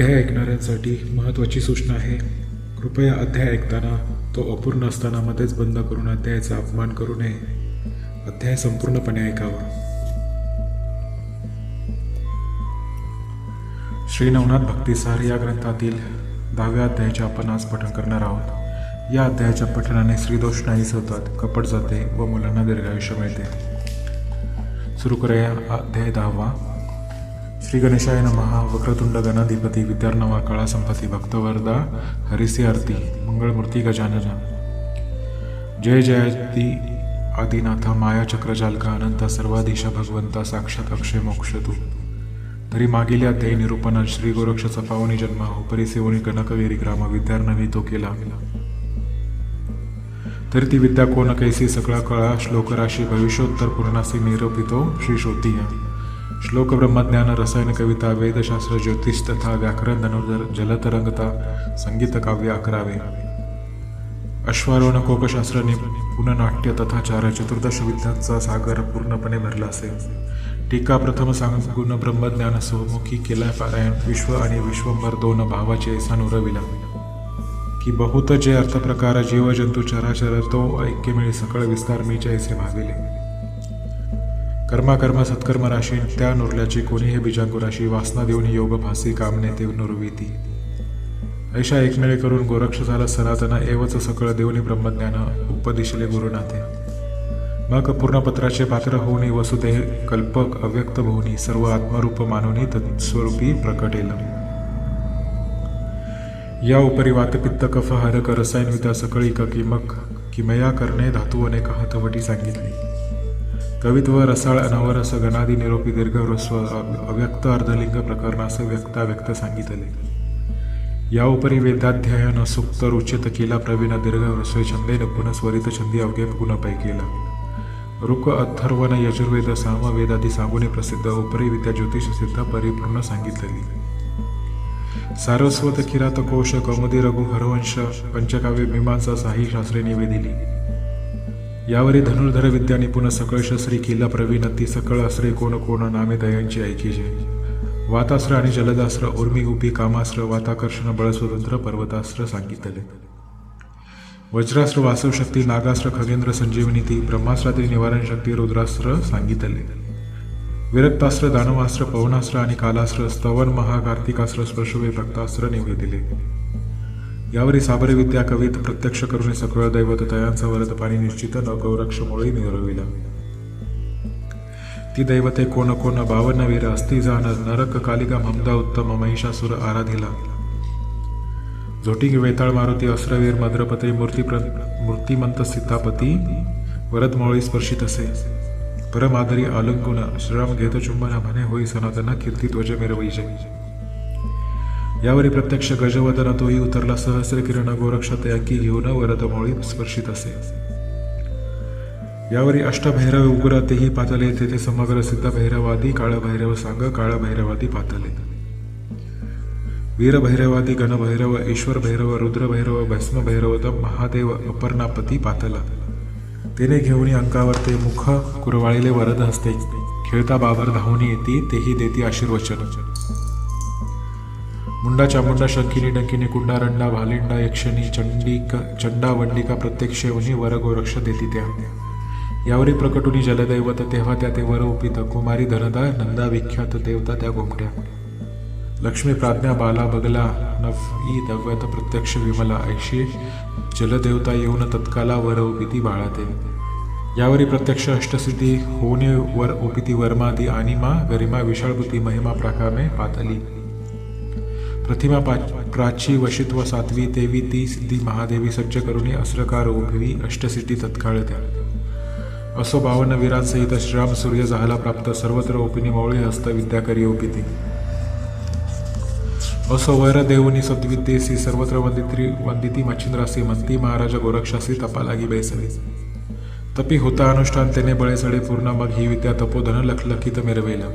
अध्याय ऐकणाऱ्यांसाठी महत्त्वाची सूचना आहे. कृपया अध्याय ऐकताना तो अपूर्ण असताना मध्येच बंद करून अध्यायाचा अपमान करू नये. अध्याय संपूर्णपणे ऐकावा. श्री नवनाथ भक्तिसार या ग्रंथातील 10व्या अध्यायाचे आपण आज पठण करणार आहोत. या अध्यायाच्या पठणाने स्त्रीदोष नाहीसे होतात, कपट जाते व मुलांना दीर्घायुष्य मिळते. सुरू करूया अध्याय 10वा. श्री गणेशाय नमः. वक्रतुंड गणाधिपती विद्यार्णवा काळा संपती भक्तवरदा हरिसी आरती मंगळमूर्ती गजानन. जय जयती आदिनाथा माया चक्रजालका अनंता सर्वाधीशा भगवंता साक्षात अक्षय मोक्ष तू. तरी मागील अध्यायी निरूपण श्री गोरक्षाचा पावनी जन्म उपरी सेवणी कनकवेरी ग्राम विद्यार्णवी तो केला. तरी ती विद्या कोण कैसी सकळा कळा श्लोकराशी भविष्योत्तर पूर्णासी निरूपितो श्री श्रोतीय. श्लोक ब्रह्मज्ञान रसायन कविता वेदशास्त्र ज्योतिष तथा व्याकरण धनुर्धर जलतरंगता संगीत काव्य 11वे. अश्वारोहण कोकशास्त्र निपुण नाट्य तथा चार चतुर्दश विद्यांचा सागर पूर्णपणे भरला असेल. टीका प्रथम सांगून ब्रह्मज्ञान सोमुखी केला पारायण विश्व आणि विश्वंभर दोन भावाचे ऐसा नुरविला की बहुत जे अर्थप्रकार जीव जंतू चराचर तो ऐक्य मिळी सकळ विस्तार मीचे ऐसे भाविले. कर्मा सत्कर्म राशी त्या नुरल्याची कोणीही बीजांकुराशी वासना देऊन योग फासी कामने ते नुरविती. ऐशा एकमेळे करून गोरक्ष झाला सनातन एवच सकळ देऊनी ब्रह्मज्ञान उपदिशले गुरुनाथे. मग पूर्णपत्राचे पात्र होऊनी वसुदेह कल्पक अव्यक्त होऊनी सर्व आत्मरूप मानूनी तत्स्वरूपी प्रकटेल. या उपरी वातपित्त कफ हरक रसायन विद्या सकळी किमक किमया करणे धातू अनेक हातवटी सांगितली. कवित्व रसाळ अनवरस गणादी निरोपी दीर्घ ह्रस्व अव्यक्त अर्धलिंग प्रकरणास व्यक्त सांगितले. या उपरी वेदाध्ययन सुक्त रुचित केला प्रवीण दीर्घ ह्रस्व छंदेन पुनस्वरित छंदी अवघे गुणपै केला. ऋक अथर्वण यजुर्वेद सामवेदादी सांगून प्रसिद्ध उपरी विद्या ज्योतिष सिद्ध परिपूर्ण सांगितलेली. सारस्वत किरात कोश कौमुदी रघु हरवंश पंचकाव्य मीमांसा साही शास्त्रे निवेदिली. यावरी धनुर्धर विद्या निपुण सकळ श्री किल्ला प्रवीण ती सकळ अस्त्रे कोण नामे दयांची ऐकीजे. वातास्त्र आणि जलदास्त्र उर्मी उपी कामास्त्र वाताकर्षण बळ स्वतंत्र पर्वतास्त्र सांगितले. वज्रास्त्र वासव शक्ती नागास्त्र खगेंद्र संजीवनी ती ब्रह्मास्त्रातील निवारण शक्ती रुद्रास्त्र सांगितले. विरक्तास्त्र दानवास्त्र पवनास्त्र आणि कालास्त्र स्तवन महाकार्तिकास्त्र स्पर्शवे भक्तास्त्र निवेदिले. यावरी साबरी विद्या कवित प्रत्यक्ष करून सकळ दैवत तयांचा वरद पाणी निश्चित न गौरक्ष मोळी निरविला. ती दैवते कोण 52 वीर अस्ति जाण नरक कालिका ममदा उत्तम महिषासुर आराधिला. झोटी वेताळ मारुती अस्त्रवीर मद्रपती मूर्तिमंत सीतापती वरद मोळी स्पर्शित असे. परमादरी आलंकुन श्रीराम घेत चुंबन म्हणे होई सनातन कीर्ती ध्वज मिरवैजे. यावरी प्रत्यक्ष गजवदन तोही उतरला सहस्र किरण गोरक्षात अंकी घेऊन वरद मोळी स्पर्शित असे. यावरी अष्टभैरव उग्र तेही पातले तेथे समग्र सिद्ध भैरवादी काळभैरव सांग काळभैरवादी पातले. वीरभैरवादी गणभैरव ईश्वर भैरव रुद्रभैरव भस्मभैरव महादेव अपर्णापती पातला. तेने घेऊन अंकावर ते मुख कुरवाळीले वरद हसते. खेळता बाबर धावून येती तेही देती आशीर्वचन. मुंडा चामुंडा शंकिनी डंकिनी कुंडा रंडा भालिंडा यक्षिणी चंडा वंडिका प्रत्यक्ष येऊनी वर गोरक्ष देती त्या. यावरी प्रकटुनी जलदैवत तेव्हा त्या ते वर उपित कुमारी धनदा नंदा विख्यात देवता त्या घोमट्या. लक्ष्मी प्राज्ञा बाला बगला नफई दव्यत प्रत्यक्ष विमला ऐशी जलदेवता येऊन तत्काला वर उपिती बाळाते. यावरी प्रत्यक्ष अष्टसिद्धी होणे वर उपिती वर्मादी आणिमा गरिमा विशाळबुती महिमा प्राकामे पातली. प्रतिमा प्राची वशित्व सात्वी देवी ती सिद्धी महादेवी सज्ज करुणी अस्त्रकार उभवी अष्टसिद्धी तत्काळ त्या. असो 52 वीरांसहित श्रीराम सूर्य झाला प्राप्त सर्वत्र ओपिनी मौळी हस्त विद्या करी ओपिती. असो वर देऊनी सद्विद्येसी सर्वत्र वंदिती मच्छिंद्रासी मंती महाराज गोरक्षासी तपा लागी बैसली. तपी होता अनुष्ठान तेने बळे सडे पूर्ण मग ही विद्या तपोधन लखलखित मिरवेला.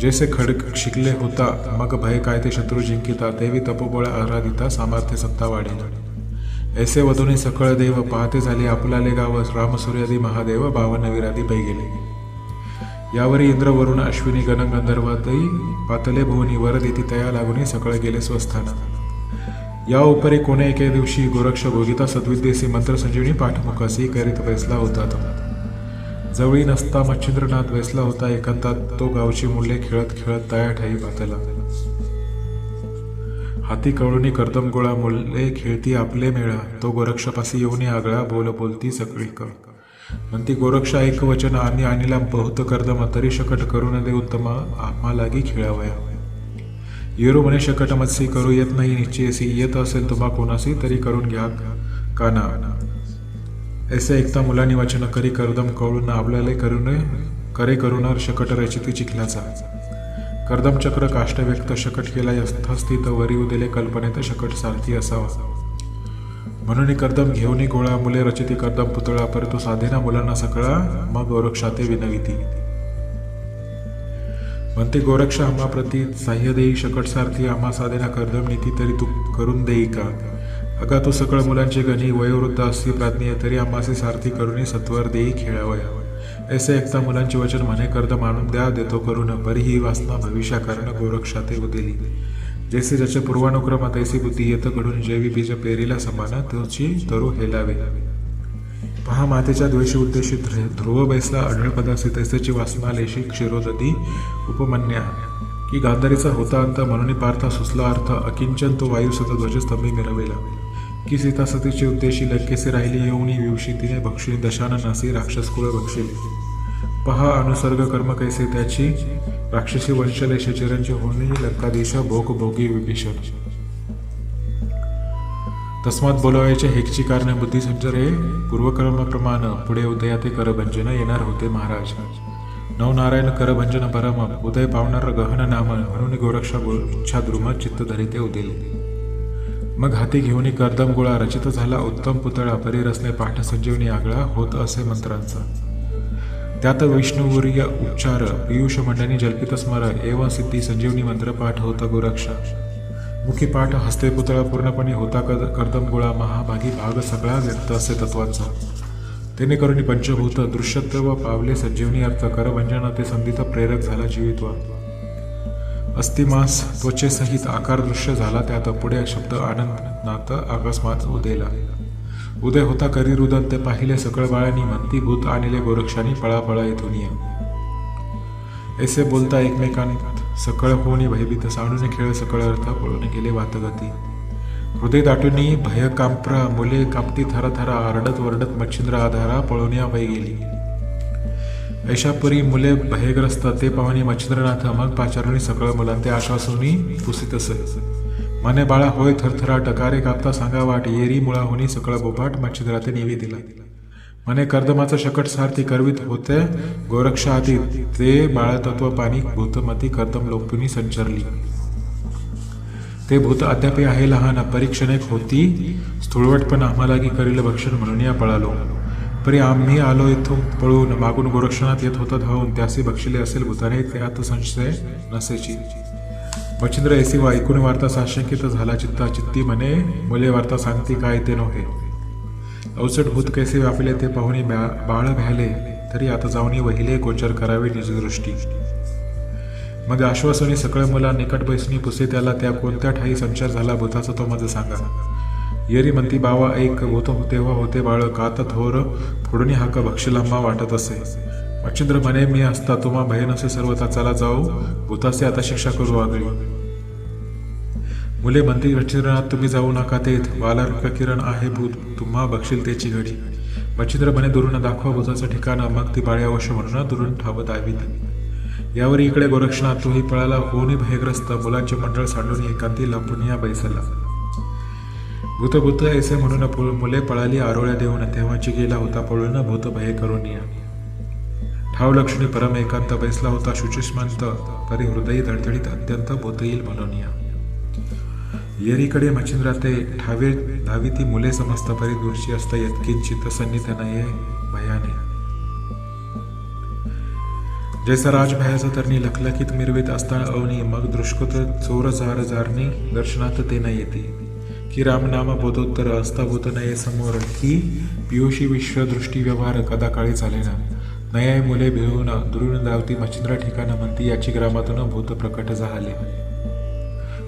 जैसे खडक शिकले होता मग भय काय ते शत्रू जिंकिता देवी तपोबळ आराधिता सामर्थ्य सत्ता वाढेल. ऐसे वधूने सकळ देव पाहते झाले आपलाले गाव राम सूर्यादी महादेव 52 वीरादी पै गेले. यावरी इंद्र वरुण अश्विनी गणगंधर्वातही पातले भुवनी वर देती तया लागुनी सकळ गेले स्वस्थान. या उपरी कोणे एके दिवशी गोरक्ष भोगिता सद्विद्येसी मंत्र संजीवनी पाठमुखासी करीत बैसला होता. जवळी नसता मच्छिंद्रनाथ बैसला होता एकांतात. तो गावची मुले खेळत खेळत तया ठाई पातला. हाती कवळुनी कर्दम गोळा मुले खेळती आपले मेळा. तो गोरक्षपासी येऊनी आगळा बोल बोलती सकळी क. म्हणती गोरक्ष ऐक वचन आम्ही आणिला बहुत कर्दम तरी शकट करून दे उत्तम आम्हा लागी खेळावया. येरू म्हणे शकट मत्सी करू येत नाही निश्चयसी. येत असेल तुम्हा कोणासी तरी करून घ्या काना. ऐसे ऐकता मुलांनी वचन करी कर्दम कवळून आपल्याला करे करून शकट रचिती चिखलाचा. कर्दम चक्र काष्ट व्यक्त शकट केला यथास्थित वरी दिले कल्पनेत शकट सारथी असावा. म्हणून कर्दम घेऊन गोळा मुले रचिती कर्दम पुतळा. परंतु साधेना मुलांना सकळा मग गोरक्षाते विनविती. म्हणते गोरक्ष आम्हा प्रती साह्य देई शकट सारथी. आम्हा साधेना कर्दम नीती तरी तू करून देई का. अगा तू सकळ मुलांचे गणी वयोवृद्ध असती प्राज्ञीय तरी आम्हासी सारथी करुणी सत्वर देई खेळावया. ऐसे ऐकता मुलांचे वचन म्हणे कर्दम आणून द्या देतो करून. परी ही वासना भविष्या कारण गोरक्षाते उदेली. जैसे ज्याचे पूर्वानुक्रम तैसी बुद्धी येत घडून जैवी बीज पेरीला समान तोची तरू हेलावे. पहा मातेच्या द्वेषी उद्देशित ध्रुव बैसला अढळ पदासी तैसेची वासना लेशी क्षीरोदती उपमन्या. की गांधारीचा होता अंत म्हणून पार्था सुचला अर्थ. अकिंचन तो वायुसत ध्वजस्तंभी मिरवेला. की सीता सतीची उद्देशी लंकेसे राहिली येऊनी विवशी तिने भक्षिणी दशाननासी राक्षस कुळ भक्षिले. पहा अनुसर्ग कर्म कैसे त्याची राक्षसी वंशलेश चिरंजी होणी लंकादेश भोग भोगी विभीषण. तस्मात बोलवायचे हेकची कारणे बुद्धी संचरे पूर्वकर्माप्रमाण पुढे उदयाते करभंजन येणार होते महाराज. नवनारायण करभंजन परम उदय पावणार गहन नाम. म्हणून गोरक्षा इच्छा द्रुम चित्त धरिते उदेले. मग हाती घेऊन कर्दम गोळा रचित झाला उत्तम पुतळा. परिरसने पाठ संजीवनी आगळा होत असे मंत्रांचा. त्यात विष्णुवर्य उच्चार पियुष मंडनी जल्पित स्मर. एवं सिद्धी संजीवनी मंत्र पाठ होता गोरक्ष. मुखी पाठ हस्ते पुतळा पूर्णपणे होता कर्दम गोळा. महाभागी भाग सगळा व्यक्त असे तत्वाचा. तेने करुणी पंचभूत दृश्यत्व व पावले संजीवनी अर्थ. करभंजन ते संधित प्रेरक झाला जीवित्व. अस्थिमास त्वचेसहित आकार दृश्य झाला. त्यात पुढे शब्द आनंदनाथ अकस्मात उदेला. उदय होता करी रुदन ते पाहिले सकळ बाळांनी. म्हणती भूत आणले गोरक्षांनी पळापळा येथून. ऐसे बोलता एकमेकांत सकळ होणी भयभीत. सांडून खेळ सकळ अर्थ पळून गेले वातगती. हृदय दाटूनी भय कांप्रा मुले कापती थराथरा. आरडत वरडत मच्छिंद्र आधारा पळवण्या वय गेली. ऐशापुरी मुले भयग्रस्त ते पाहुणी मच्छिंद्रनाथ. मग पाचारुणी सकळ मुलांते आश्वासुनी पुसित असे. मने बाळा होय थरथरा टकारे कापता सांगा वाट. येरी मुळा होणी सकळ बोपाट मच्छिंद्राते नेवी दिला. मने कर्दमाचा शकट सारथी करवित होते गोरक्षा आधी. ते बाळतत्व पाणी भूतमती कर्दम लोपुनी संचरली. ते भूत अद्यापी आहे लहान परीक्षणेक होती स्थूळवट पण आम्हालागी करील भक्षण म्हणून या पळालो. परी आम्ही आलो इथून पळून. मागून गोरक्षणात येत होता धावून. त्यासी बक्षिले असेल भूताने त्यात संशय नसेची. मच्छिंद्र ऐसी वा ऐकून वार्ता साशंकित झाला चित्ता. चित्ती म्हणे मुले वार्ता सांगती काय ते नव्हे. अवचट भूत कैसे व्यापिले ते पाहुणी बाळ भ्याले. तरी आता जाऊनी वहिले गोचर करावे निजदृष्टी. मग आश्वासनी सकळ मुला निकट बैसणी पुसे त्याला. त्या कोणत्या ठाई संचार झाला भूताचा तो माझं सांगा. येरी म्हणती बावा ऐक भूत तेव्हा होते बाळ. कात थोर फोडून हाक भक्षिलांबा वाटत असे. मच्छिंद्र म्हणे मी असता तुम्हा भय नसे सर्वता. चला जाऊ भूतासे आता शिक्षा करू आगळी. मुले म्हणती मच्छिंद्रनाथ तुम्ही जाऊ नका तेथ. बालार्क किरण आहे भूत तुम्हा बक्षील त्याची घडी. मच्छिंद्र म्हणे दुरून दाखवा भूताचं ठिकाण. मग ती बाळी अवश्य म्हणून दुरून ठाव दावीत. यावर इकडे गोरक्षनाथ तोही पळाला होऊन भयग्रस्त. मुलांचे मंडळ सांडून एकांती लपून या बैसला. भूत ऐसे म्हणून मुले पळाली आरोळ्या देऊन. तेव्हाची गेला होता पळून भूत भय करून या. ठाव लक्ष्मी परम एकांत बैसला होता शुचिष्मंत. परी हृदयी धडधडीत अत्यंत भूत येईल म्हणून या. येरीकडे मच्छिंद्रा ते ठावे धाविती मुले समस्त. परी दूरची असता यत्किंचित सन्निध नये भयाने. जैसा राजभयाचा तरणी लखलखीत मिरवीत असता अवनी. मग दृष्कत चोर जार जारणी दर्शनात ते न येते. की रामनाम बोधोत्तर असता भूत नये समोर. की पियुषी विश्वदृष्टी व्यवहार कदा काळी चालेना. नयाय मुले भिळून दुरून धावती मच्छिंद्रा ठिकाण म्हणती याची ग्रामातून भूत प्रकट झाले.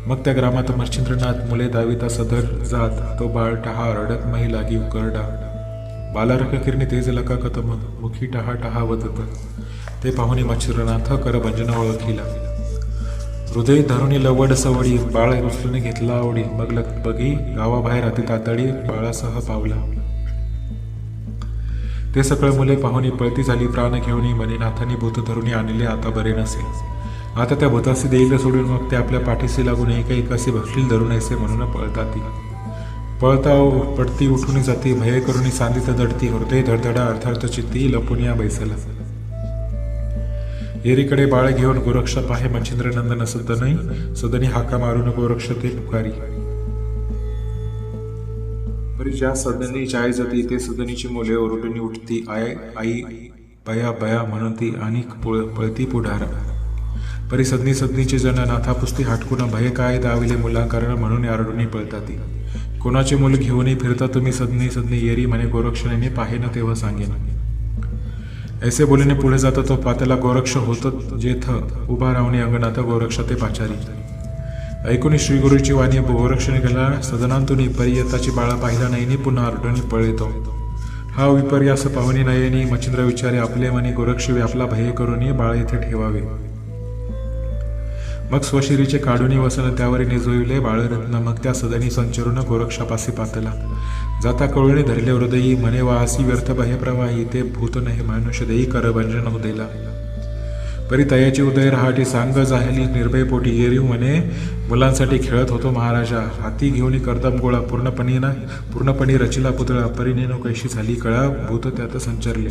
मग त्या ग्रामात मच्छिंद्रनाथ मुले दाविता सदर जात तो बाळ टहा रडत मही लागी उकरडा. बालारक किरणी तेज लका कतम मुखी टहा टहा वदत. ते पाहुणी मच्छिंद्रनाथ कर भंजन ओळखीला. हृदय धरुणी लवड सवडी बाळ उचलून घेतला आवडी. मग बघी गावाबाहेर अति तातडी बाळासह पावला. ते सकळ मुले पाहुणी पळती झाली प्राण घेऊन म्हणे नाथानी भूत धरुणी आणले आता बरे नसेल. आता त्या भूतासी देईल सोडून मग ते आपल्या पाठीशी लागून एकाएकाशी भक्षील धरून ऐसे म्हणून पळताती. पडती उठून जाती भय करून सांदित दडती. हृदय धडधडा अर्थार्थ चित्ती लपून या बैसला. येरीकडे बाळ घेऊन गोरक्ष पाहे मच्छिंद्रनंदन सदनी हाका मारून गोरक्ष ते पुकारी. परी ज्या सदनी जाय जाती ते सदनीची मुले ओरडून उठती आय आई बया बया म्हणून ती आणि पळती पुढार. परी सदनीचे जण नाथापुस्ती हाटकून भय काय दाविले मुलांकारण म्हणून आरडून पळताती. कोणाचे मूल घेऊनही फिरता तुम्ही सदनी येरी म्हणे गोरक्षणे पाहे न तेव्हा सांगेन. ऐसे बोलीने पुढे जाता तो पात्याला गोरक्ष होत जेथ उभा राहून अंगणात गोरक्ष ते पाचारी. ऐकून श्रीगुरूची वाणी गोरक्षने गेला सदनांतून परियताची बाळा पाहिला नाही पुन्हा आरडून पळतो. हा विपर्यास पाहुणी नयनी मच्छिंद्र विचारे आपले मनी गोरक्ष व्यापला भय करून बाळ येथे ठेवावे. मग स्वशिरीचे काढून वसन त्यावरी निजविले बाळरत्न. मग त्या सदनी संचरून गोरक्षापासी पातला. जाता कळून धरले हृदयी म्हणे वासी व्यर्थ भय प्रवाही. ते भूत नाही मनुष्य देई कर भंजन उदेला. परी तयाची उदय रहाटी सांग जाहली निर्भय पोटी. येरी म्हणे मुलांसाठी खेळत होतो महाराजा. हाती घेऊन करदम गोळा पूर्णपणे रचिला पुतळा. परिणेनो कैशी झाली कळा भूत त्यात संचरले.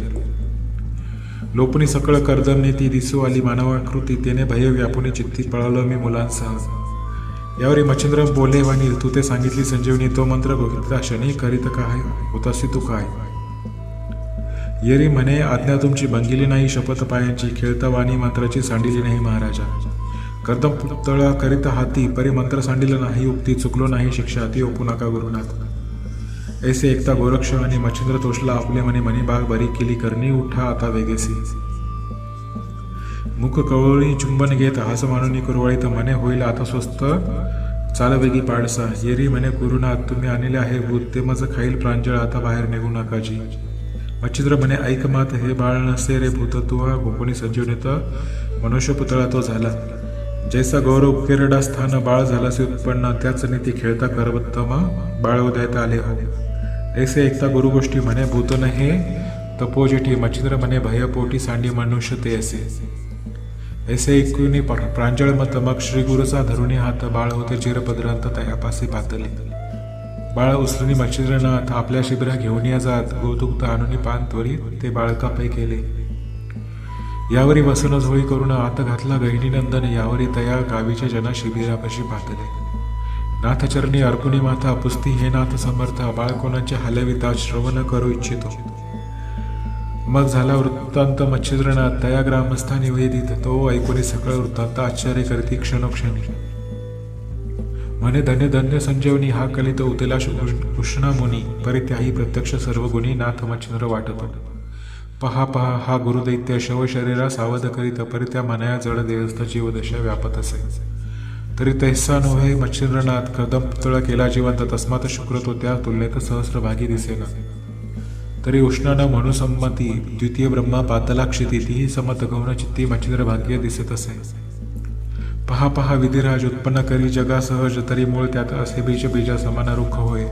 लोपणी सकळ कर्दमने ती दिसू आली मानवाकृती. तेने भय व्यापुनी चित्ती पळालो मी मुलांसह. यावरी मच्छिंद्र बोले वाणी तू ते सांगितली संजीवनी. तो मंत्र गोविंदा शनी करीत काय होतासी तू काय. येरी म्हणे आज्ञा तुमची भंगिली नाही शपथ पायांची. खेळता वाणी मंत्राची सांडिली नाही महाराजा. कर्दम पुतळा करीत हाती परी मंत्र सांडिलं नाही उक्ती. चुकलो नाही शिक्षा ती ओपू नका गुरुनाथ. ऐसे एकता गोरक्ष आणि मच्छिंद्र तोषला आपले मनी बाग बरी केली करणी उठा आता वेगेसी. मुख कवळी चुंबन घेत हास मानून कुरवळीत म्हणे होईल आता स्वस्त चाल वेगी पाडसा. येरी म्हणे गुरुनाथ तुम्ही आणले आहे भूत ते मज खाईल प्रांजळ आता बाहेर निघू नकाजी. मच्छिंद्र म्हणे ऐक मात हे बाळ नसे रे भूत तू हा गोकुणी संजीवनीत मनुष्य पुतळा तो झाला. जैसा गौरव केरडा स्थान बाळ झालासे उत्पन्न त्याच नीती खेळता करवत्तम बाळ उदयात आले हो. ऐसे एकता गुरुगोष्टी म्हणे भूत न हे तपोजेठी. मच्छिंद्र म्हणे भयपोटी सांडी मनुष्य ते असे. ऐसे ऐकून प्रांजळ मत मग श्री गुरुचा धरुणी हात बाळ होते चिरपदरांत तयापासी पातले. बाळ उचलून मच्छिंद्रनाथ आपल्या शिबिरा घेऊन या जात. गोदुग्ध आणून पान त्वरित ते बाळकापै केले. यावरी वसन झोळी करून आत घातला गहिनीनंदन. यावरी तया गावीच्या जना शिबिरापाशी पातले. नाथचरणी अर्पुणी माथा पुस्ती हे नाथ समर्थ. बाळ कोणाचे हलविता श्रवण करू इच्छितो. मग झाला वृत्तांत मच्छिंद्रनाथ तया ग्रामस्थानी वेदित. तो ऐकून सकळ वृत्तांत आश्चर्य करती क्षणोक्षणी. म्हणे धन्य धन्य संजीवनी हा कलित उतेला कृष्णा मुनी. परी त्याही प्रत्यक्ष सर्व गुणी नाथ मच्छिंद्र वाटतो. पहा पहा हा गुरुदैत्य शव शरीरा सावध करीत. परी त्या मनाया जड देहस्थ जीवदशा व्यापत असे. तरी तैसा नव्हे मच्छिंद्रनाथ कदम पुतळा केला जिवंत. तस्मात शुक्र तो त्या तुलनेत सहस्रभागी दिसेना. तरी उष्णानं म्हणू संमती द्वितीय ब्रह्मा पातलाक्षिती. तीही समत गौण चित्ती मच्छिंद्र भाग्य दिसत असे. पहा पहा विधिराज उत्पन्न करी जगा सहज. तरी मूळ त्यात असे बीजा समान रुख होय.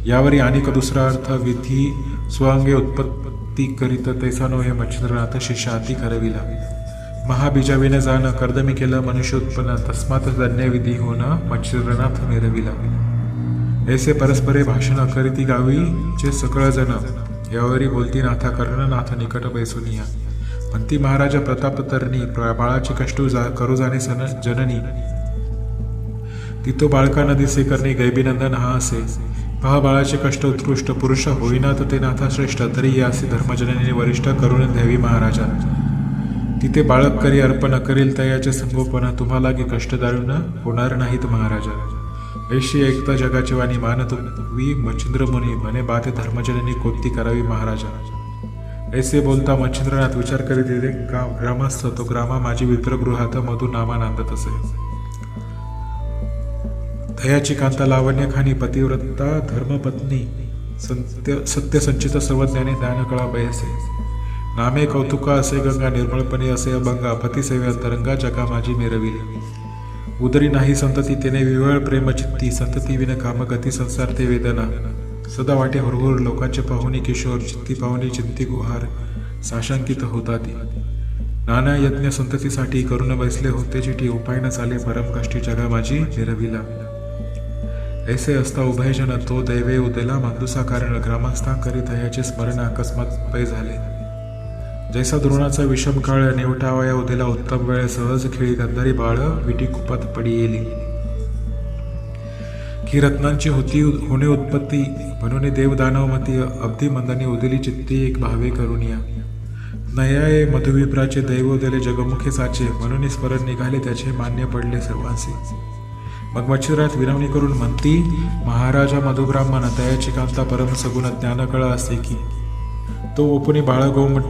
यावरी अनेक दुसरा अर्थ विधी स्वअंगे उत्पत्ती करीत. तैसा नव्हे मच्छिंद्रनाथ शिष्य हाती करविला. महाबीजाविने जाण कर्दमी केलं मनुष्य उत्पन्न. तस्मात धन्य विधी होण मच्छिंद्रनाथ मिरविला. ऐसे परस्परे भाषण करीती गावीचे सकळ जन. यावरी बोलती नाथा कर्ण नाथ निकट बैसुनिया. म्हणती महाराजा प्रतापतरणी बाळाची कष्ट करू जाणे जननी. तितो बाळका न दिसे करणे गैबीनंदन हा असे. पहा बाळाचे कष्ट उत्कृष्ट पुरुष होईना तर ते नाथा श्रेष्ठ. तरी यासी धर्मजननी वरिष्ठ करून द्यावी महाराजा. तिथे बाळक करी अर्पण करील तयाचे संगोपन. तुम्हाला की कष्ट दारुण होणार नाहीत महाराजा. ऐशी ऐकता जगाची वाणी मान तुम्ही मच्छिंद्र मुनी. म्हणे बाते धर्मजननी कोणती करावी महाराजा. ऐसे बोलता मच्छिंद्रनाथ विचार करीत येते ग्रामस्थ तो ग्रामा माझी विप्रगृहात मधु नामा नांदत असे. दयाची कांता लावण्य खानी पतिव्रता धर्मपत्नी सत्य संचित सर्वज्ञानी ज्ञानकळा बयसे. नामे कौतुका असे गंगा निर्मळपणे असे अभंगा पतिसेवे अंतरंगा जगा माझी मिरविली. उदरी नाही संतती तेने विवळ प्रेमचित्ती संतती विन कामगती संसार ते वेदना. सदा वाटे हुरहुर लोकांचे पाहुणी किशोर चित्ती पाहुणी चिंती गुहार साशंकित होता ती. नाना यज्ञ संततीसाठी करून बसले होते चिठी उपाय न चाले परम कष्टी जगा माझी मिरविला. ऐसे असता उभयजन तो दैवे उदेला मांदुसा कारण ग्रामस्था करीत याचे स्मरण अकस्मात पै झाले. जैसा द्रोणाचा विषम काळ निवटावया उदेला उत्तम वेळ सहज खेळी गंधारी बाळ विटी कुपात पडी येली. ही रत्नांची होणे उत्पत्ती म्हणून देव दानवमती अब्धी मंदानी उदिली चित्ती एक भावे करुणिया. नयाये मधुविप्राचे दैव उदेले जगमुखे साचे म्हणून स्मरण निघाले त्याचे मान्य पडले सर्वांसी. मग मच्छिंद्रनाथ विनवणी करून म्हणती महाराजा मधुब्राह्मण दयाची कांता परम सगुण ज्ञानकळा असे की तो ओपुनी बाळगोमठ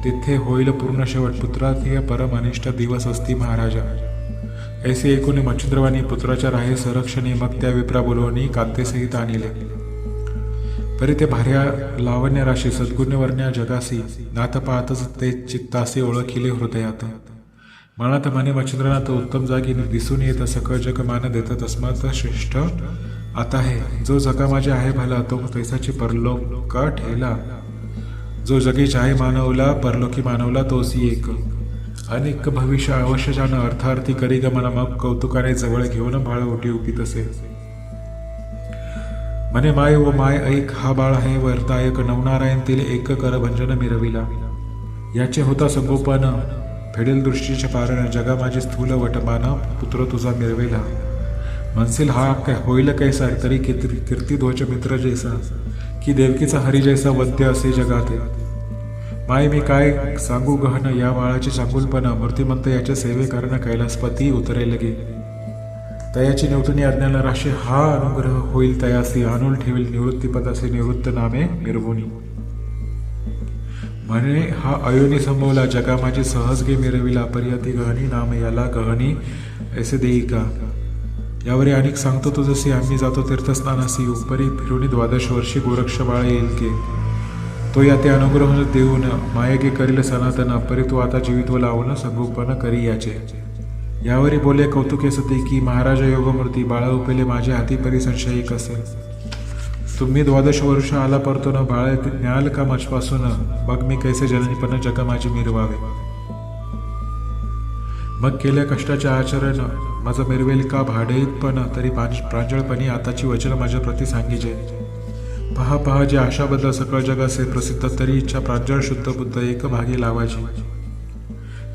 तिथे होईल पूर्ण शेवट पुत्रात परम अनिष्ट दिवस असती महाराजा. ऐसे एकूण मच्छिंद्रवाणी पुत्राच्या राहे संरक्षणे मग त्या विप्रा बोलवणी कांतेसहित आणले. परी ते भार्या लावण्य राशी सद्गुण्यवर्ण्या जगासी नाथ पाहतच ते चित्तासी ओळखिले हृदयात. मनात माने मच्छिंद्रनाथ उत्तम जागी दिसून येत सकळ जग मान देत तस्मात श्रेष्ठ आता हे जो जगा माझे आहे भला तो तैसाची परलोक ठेला. जो जगी चाहे मानवला परलोकी मानवला तोसी एक. अनेक भविष्य अवश्य जाण अर्थार्थी करी गमन मग कौतुकाने जवळ घेऊन बाळ ओटी उपीत असे. मने माय व माय ऐक हा बाळ आहे वरदायक नवनारायण तिले एक कर भंजन मिरविला. याचे होता संगोपन फेडेल दृष्टीचे पारण जगा माझे स्थूल वटमान पुत्र तुझा मिरवेला. म्हणसील हा होईल कैसा तरी कीर्तिध्वज मित्र जैसा की देवकीचा हरी जैसा वद्य असे जगाते. माय मी काय सांगू गहन या बाळाची चांगुलपणा मूर्तिमंत याच्या सेवे कारण कैलासपती उतरे लगे. तयाची निवतनी अज्ञान राशी हा अनुग्रह होईल तयासी आणून ठेवील निवृत्तीपदासी निवृत्त नामे मिरवुनी. म्हणे हा अयोनी संभवला जगा माझी सहज गे मिरविला पर्यती गहनी नाम याला गहनी ऐसे देई का. यावरी अनेक सांगतो तो जसे आम्ही जातो तीर्थस्नानासी उपरी फिरुनी 12 वर्षी गोरक्ष बाळ येईल के. तो या ते अनुग्रह देऊन मायगे करील सनातन परी तो आता जीवित्व लावून संगोपन करी याचे. यावरी बोले कौतुके सती की महाराजा योगमूर्ती बाळा उपेले माझ्या हाती परी संशय एक असेल. तुम्ही 12 वर्ष आला परतो न बाळ न्याल का मजपासून मग मी कैसे जननीपण जगा माझी मिरवावे. मग केल्या कष्टाचे आचरण माझं मिरवेल का भाडेतपण तरी प्रांजळपणी आताची वचन माझ्या प्रती सांगिजे. पहा पहा जे आशाबद्दल सकळ जग असे प्रसिद्ध तरी इच्छा प्रांजळ शुद्ध बुद्ध एक भागी लावायची.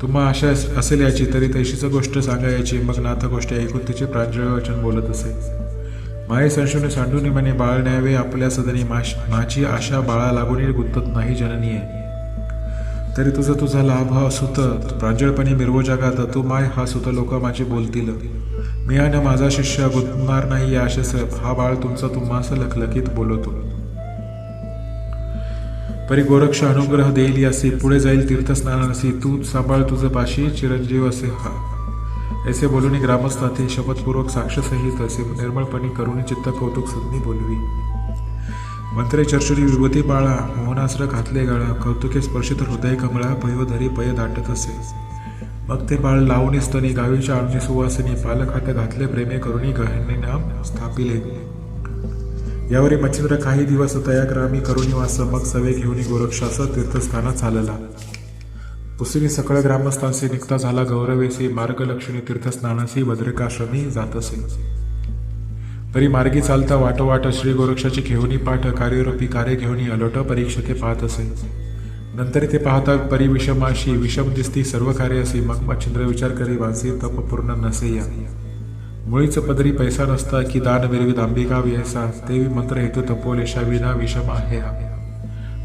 तुम्हा आशा असेल याची तरी तैशीच गोष्ट सांगायची मग नाथ गोष्टी ऐकून तिचे प्रांजळ वचन बोलत असे. माये संशोने सांडून म्हणे बाळ न्यावे आपल्या सदनी माझी आशा बाळा लागून गुंतत नाही जननीये. तरी तुझा लाभ हा सुत प्रांजळपणे मिरवो जगात तू माय हा सुत लोक माझे बोलतील. मी आणि माझा शिष्य गुंतणार नाही या आशेस हा बाळ तुमचा तुम्हास लखलखीत बोलवतो. परी गोरक्ष अनुग्रह देईल असे पुढे जाईल तीर्थस्नानासी तू सांभाळ तुझं पाशी चिरंजीव असे हा. ऐसे बोलून ग्रामस्थाते शपथपूर्वक साक्षसहित असे निर्मळपणी करुणी चित्त कौतुक सदनी बोलवी. मंत्रे चर्चुरी विभूती बाळा मोहनास्त्र घातले गळा कौतुके स्पर्शित हृदय कमळा पयोधरी पय दाटत असे. मग ते बाळ लावणी स्तनी गावीच्या आणणी सुवासिनी पालखात घातले प्रेमे करुणी गहने नाम स्थापिले. यावरी मच्छिंद्र काही दिवस तयाग्रामी करुणी वास मग सवे घेऊन गोरक्षास तीर्थस्थानात चालला. पुसरी सकळ ग्रामस्थांशी निघता झाला गौरवेसी मार्गलक्षणी तीर्थस्नानासी भद्रिकाश्रमी जात असे. परी मार्गी चालता वाटोवाट श्री गोरक्षाची घेऊनी पाठ कार्यरूपी कार्य घेऊनी अलोट परीक्षते पाहत असे. नंतर ते पाहता परी विषमाशी विषम दिसती सर्व कार्य असे. मग मच्छिंद्र विचार करी वांसी तप पूर्ण नसे या. मुळीच पदरी पैसा नसता की दान मिरवीत अंबिका विहसा देवी मंत्र हेतू तपोलेशा विना विषम आहे हा.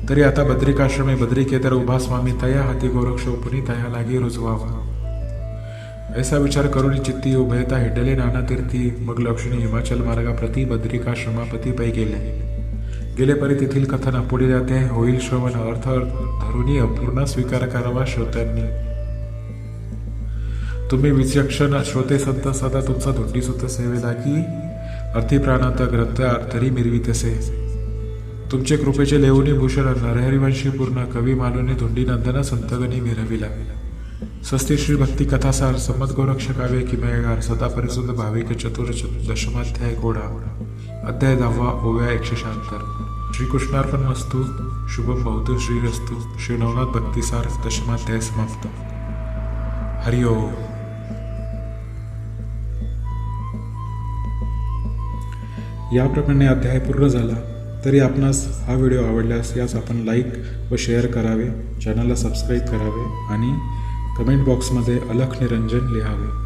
तरी आता बद्रिकाश्रमे बद्रिकेतर उभा स्वामी तया हाती गोरक्ष उपनी तया लागी रुजवावा. ऐसा विचार करून चित्ती उभयता हिडले नाना तीर्थी. मग लक्ष्मी हिमाचल मार्गाप्रती बद्रिकाश्रमापती पै गेले. गेले परी तेथील कथन पुढे जाते होईल श्रवण अर्थ धरुनी अपूर्ण स्वीकार करावा श्रोत्यांनी. तुम्ही विचक्षण श्रोते संत सदा तुमचा धोंडी सुत सेवेला की अर्थी प्राणात ग्रंथ अर्थरी मिरवितसे. तुमचे कृपेचे लेवणी भूषण नरहरिवंशी पूर्ण कवी मालुनी धोंडी नंदन संतगणी मिरविला. स्वस्ती श्री भक्ती कथासार सम्मत गोरक्ष काव्य किमयगार सदा परिसुद्ध भाविक चतुर दशमाध्याय कोडा अध्याय 10 ओव्या 176. श्रीकृष्णार्पण वस्तू शुभम भवतु श्रीरस्तु. श्री नवनाथ भक्तिसार दशमाध्याय समाप्त. हरिओम. याप्रमाणे अध्याय पूर्ण झाला. तरी आपणास हा व्हिडिओ आवडल्यास यास आपण लाईक व शेअर करावे, चॅनलला सबस्क्राईब करावे आणि कमेंट बॉक्समध्ये अलख निरंजन लिहावे.